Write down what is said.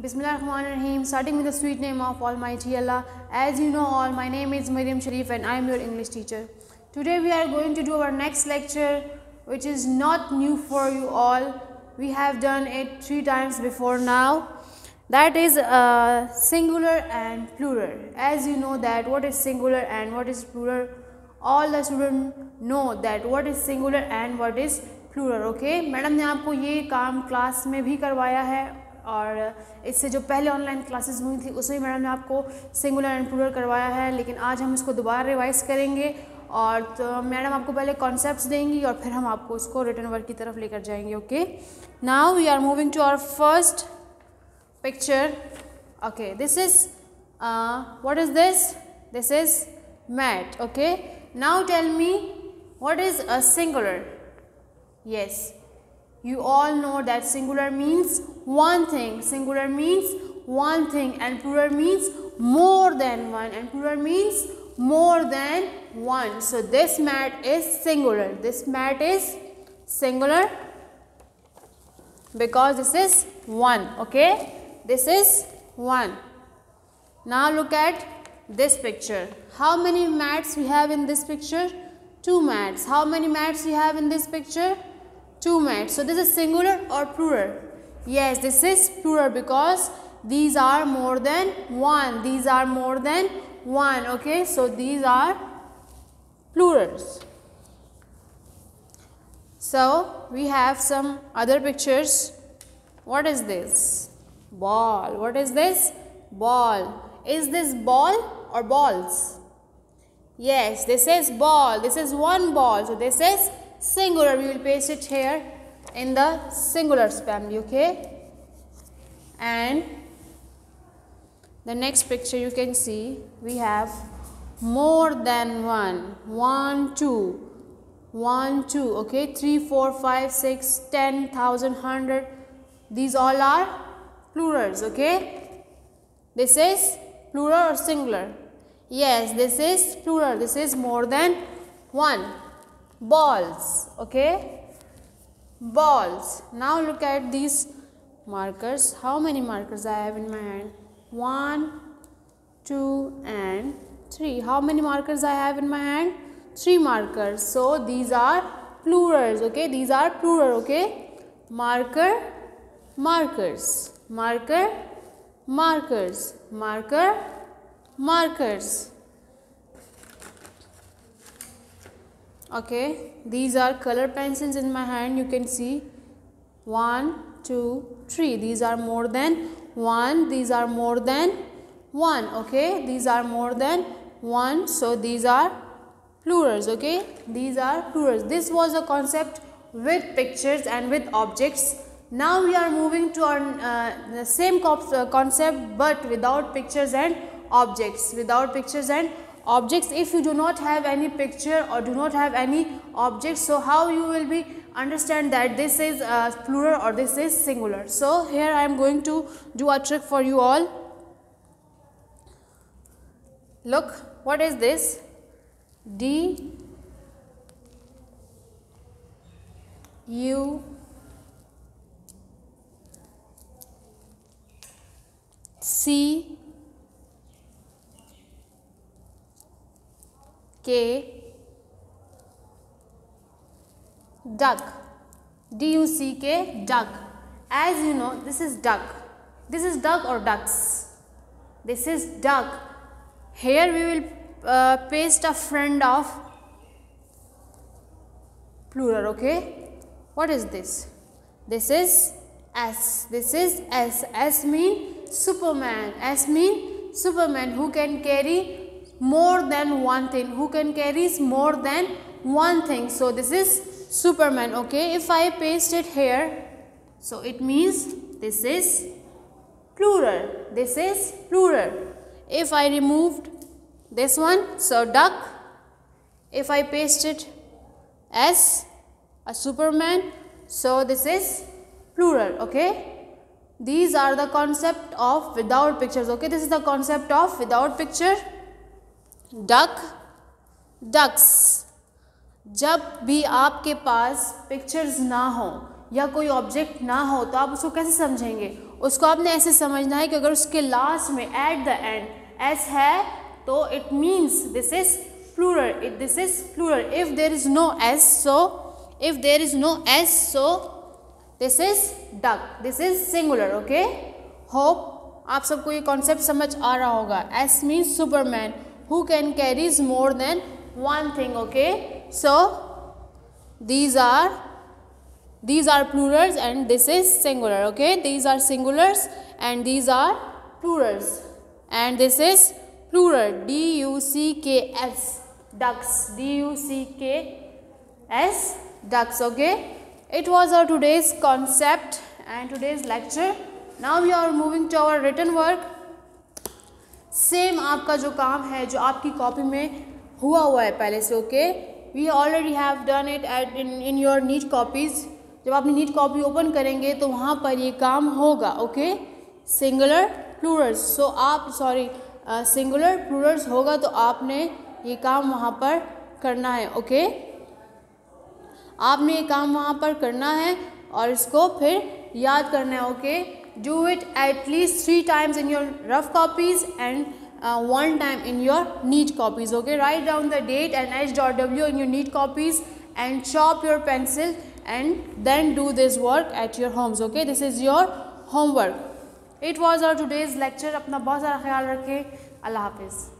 Bismillahirrahmanirrahim. Starting with the sweet name of Almighty Allah. As you know all, my name is Maryam Sharif and I am your English teacher. Today we are going to do our next lecture, which is not new for you all. We have done it 3 times before now. That is singular and plural. As you know that what is singular and what is plural, all the students know that what is singular and what is plural. Okay, madam ने आपको ये काम class में भी करवाया है और इससे जो पहले ऑनलाइन क्लासेस हुई थी उसमें मैडम ने आपको सिंगुलर एंड प्लूरल करवाया है, लेकिन आज हम इसको दोबारा रिवाइज करेंगे और तो मैडम आपको पहले कॉन्सेप्ट्स देंगी और फिर हम आपको इसको रिटन वर्क की तरफ लेकर जाएंगे. Okay, now we are moving to our first picture. Okay, this is what is this? This is mat. Okay, now tell me what is a singular. Yes, you all know that singular means one thing. Singular means one thing and plural means more than one and plural means more than one. So this mat is singular. This mat is singular because this is one. Okay, this is one. Now look at this picture. How many mats we have in this picture? 2 mats. How many mats we have in this picture? 2 mats. So this is singular or plural? Yes, this is plural because these are more than one. These are more than one. Okay, so these are plurals. So we have some other pictures. What is this? Ball. What is this? Ball. Is this ball or balls? Yes, this is ball. This is one ball. So this is singular. We will paste it here in the singulars family. Okay, and the next picture you can see we have more than one. 1 2 1 2. Okay, 3 4 5 6 10 1000 100. These all are plurals. Okay, this is plural or singular? Yes, this is plural. This is more than one. Balls. Okay, balls. Now look at these markers. How many markers I have in my hand? 1 2 and 3. How many markers I have in my hand? 3 markers. So these are plurals. Okay, these are plural. Okay, marker, markers, marker, markers, marker, markers. Okay, these are color pencils in my hand. You can see 1 2 3. These are more than one. These are more than one. Okay, these are more than one. So these are plurals. Okay, these are plurals. This was a concept with pictures and with objects. Now we are moving to our the same concept but without pictures and objects. Without pictures and objects. If you do not have any picture or do not have any object, so how you will be understand that this is plural or this is singular? So here I am going to do a trick for you all. Look, what is this? D U C K, duck. D-U-C-K, duck. As you know, this is duck. This is duck or ducks. This is duck. Here we will paste a friend of plural. Okay, what is this? This is S. This is S. S mean Superman. S mean Superman who can carry more than one thing, who can carry more than one thing. So this is Superman. Okay, if I paste it here, so it means this is plural. This is plural. If I removed this one, so duck. If I paste it as a Superman, so this is plural. Okay, these are the concept of without pictures. Okay, this is the concept of without picture. Duck, ducks. जब भी आपके पास pictures ना हो या कोई object ना हो तो आप उसको कैसे समझेंगे? उसको आपने ऐसे समझना है कि अगर उसके लास्ट में एट द एंड एस है तो it means this is plural, this is plural. If there is no S so this is duck, this is singular. Okay, hope आप सबको ये कॉन्सेप्ट समझ आ रहा होगा. S means superman who can carries more than one thing. Okay, so these are plurals and this is singular. Okay, these are singulars and these are plurals and this is plural. ducks, ducks, ducks, ducks. Okay, it was our today's concept and today's lecture. Now we are moving to our written work. Same आपका जो काम है जो आपकी copy में हुआ है पहले से. Okay, we already have done it at in your neat copies. जब आप नीट कॉपी ओपन करेंगे तो वहाँ पर ये काम होगा. ओके, सिंगुलर प्लूरल्स, सो आप सिंगुलर प्लूरल्स होगा तो आपने ये काम वहाँ पर करना है. ओके, आपने ये काम वहाँ पर करना है और इसको फिर याद करना है. Okay, do it at least 3 times in your rough copies and 1 time in your neat copies. Okay, write down the date and h.w in your neat copies and chop your pencil and then do this work at your homes. Okay, this is your homework. It was our today's lecture. अपना बहुत सारा ख्याल रखें. अल्लाह हाफिज़.